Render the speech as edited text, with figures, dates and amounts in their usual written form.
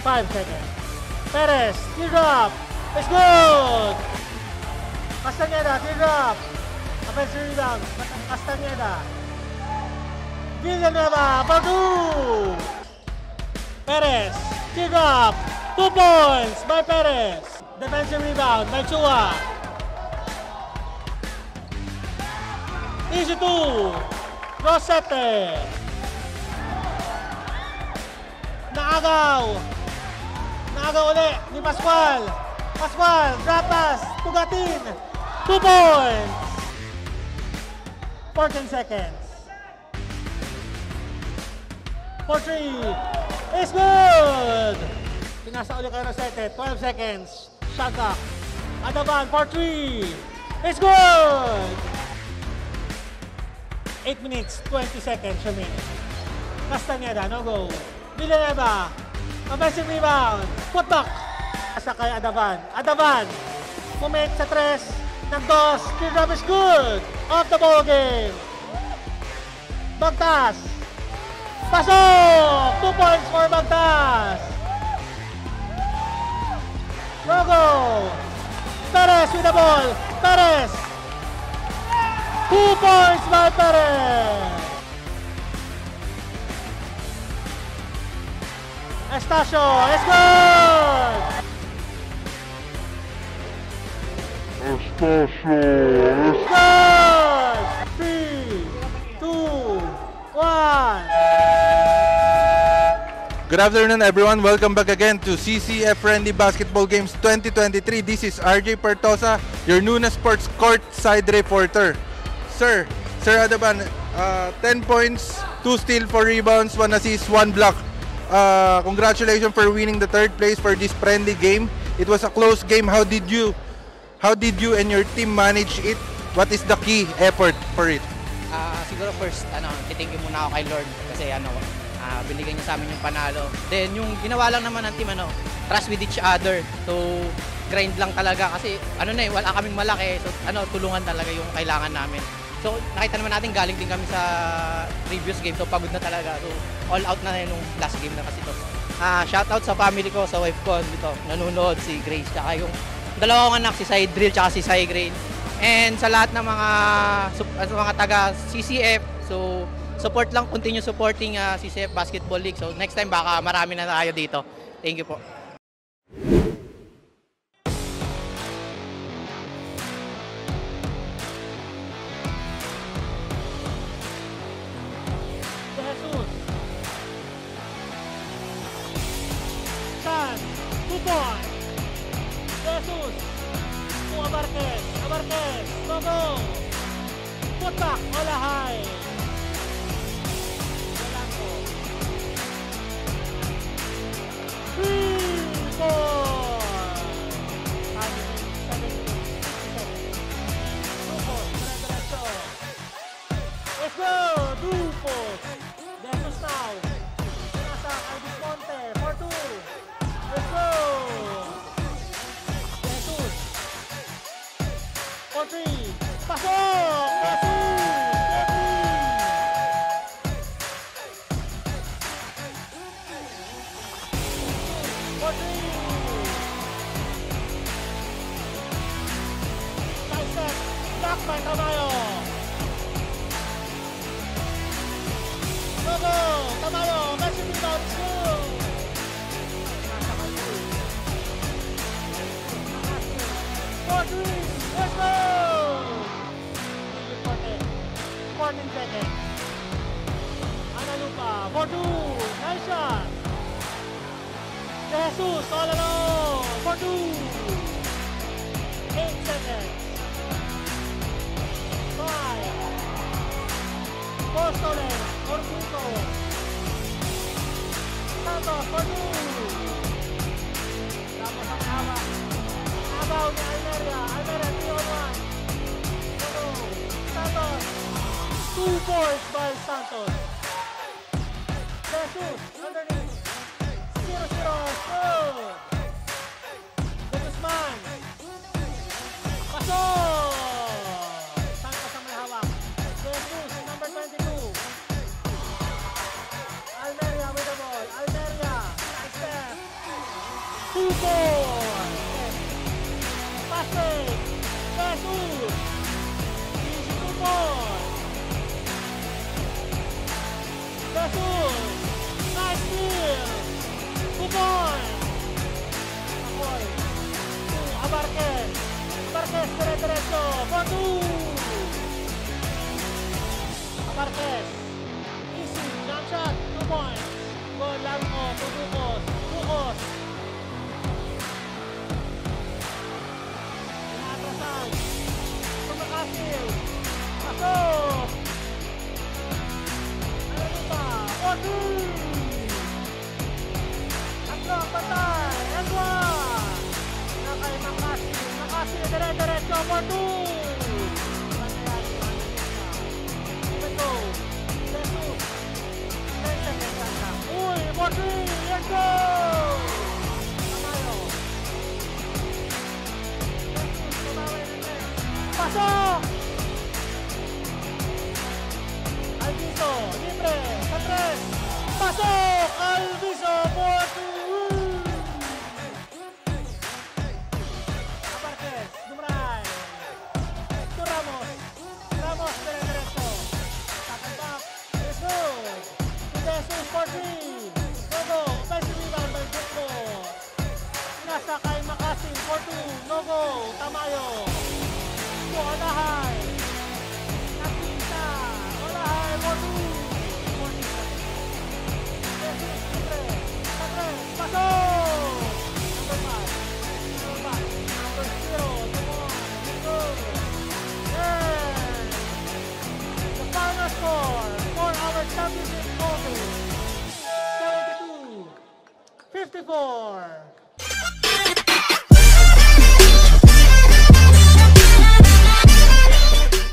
5 seconds. Perez, teardrop. It's good! Castañeda, teardrop. Offensive rebound. Castañeda. Villanueva for 2. Perez, teardrop. 2 points by Perez. Defensive rebound by Chua. Easy 2. Rosette. Naagaw. Naagaw ulit ni Pascual. Pascual, drop pass. Tugatin. 2 points. 14 seconds. For 3. It's good. Pinasa ulit kay Rosette. 12 seconds. Shot clock. Adaban for 3. It's good. 8 minutes, 20 seconds remaining. Castañeda, no go. Villanueva, offensive rebound, putback. Asa kay Adavan. Adavan, moment sa 3, nag-2, teardrop is good. Off the ball game. Bagtas. Pasok! 2 points for Bagtas. No go. Perez with the ball. Perez. 2 points by Perez. Estacio, it's good! Estacio, it's good! 3, 2, 1. Good afternoon everyone, welcome back again to CCF Friendly Basketball Games 2023. This is RJ Pertosa, your Nuna Sports court-side reporter. Sir Adaban, 10 points, 2 steals, 4 rebounds, 1 assist, 1 block. Congratulations for winning the 3rd place for this friendly game. It was a close game. How did you and your team manage it? What is the key effort for it? Siguro first, tithank you muna ako kay Lord kasi binigyan niya sa amin yung panalo. Then yung ginawa lang naman ng team, trust with each other. So grind lang talaga kasi wala kaming malaki. So tulungan talaga yung kailangan namin. So nakita naman natin galing din kami sa previous game. So pagod na talaga. So all out na yung last game na kasi ito. Shout out sa family ko, sa wife ko dito. Nanonood si Grace, tsaka yung dalawa kong anak, si Cydril, tsaka si Cygrain. And sa lahat ng mga taga CCF, so support lang, continue supporting CCF Basketball League. So next time baka marami na tayo dito. Thank you po. Jesus. 2 points. Jesus. Abarquez. Go go. Put back. Olahay. Blanco. 3 points. 2 points. Diretso. Let's go. 2 points. Jesus now. Nasa kay Bismonte. 4-2. Let's go. Jesus. 4-3. Pasok! Block by Tamayo. Go! Tamayo, messing rebound, school! Let's go! 14 seconds. Analupa, 4-2, nice shot. Jesus, all alone, 4-2. 8 seconds. 5. Postoles, Orquito. Santos, 4-2. Tapos ang hawak. Abaw ni Almeria, 3-on-1. Santos. 2 points by Santos. Jesus, underneath. 0-0, good. De Guzman. Pasok! Santos ang may hawak. Jesus, number 22. Almeria with the ball. Almeria, nice step. 2-4. Passing. Jesus. Easy 2 points. Jesus. Nice steal. 2 points. Akoy. Abarquez. Abarquez dire-diretso. For 2. Abarquez. Easy. Jump shot. 2 points. Goal lang mo. Tutukos. Tukos. Inatrasan. Sumakasil. Pasok. Ano pa? 4-3. Tatlo, patay. And 1. Nakay Makasil. Makasil dire-diretso. For 2. Even go. Jesus. 10 seconds lang. Uy, 4-3. Let's go! Tamayo. Jesus, tumaway na net. Pasok! Alviso, libre, sa 3. Pasok! Alviso, 4-2. Abarquez, Dumray. To Ramos. Ramos, dire-diretso. Tatak-tak. Jesus. To Jesus, 4-3. No-go. Offensive rebound by Jokbo. Nasa kay Makasin, 4-2. No-go. Tamayo. To Olahay. Nakita. Olahay, 4-2. Jesus, libre. Sa 3. Pasok! Number 5. Number 5. Number 0. Come on. Let's go. Yeah. The final score for our championship trophy. 72-54.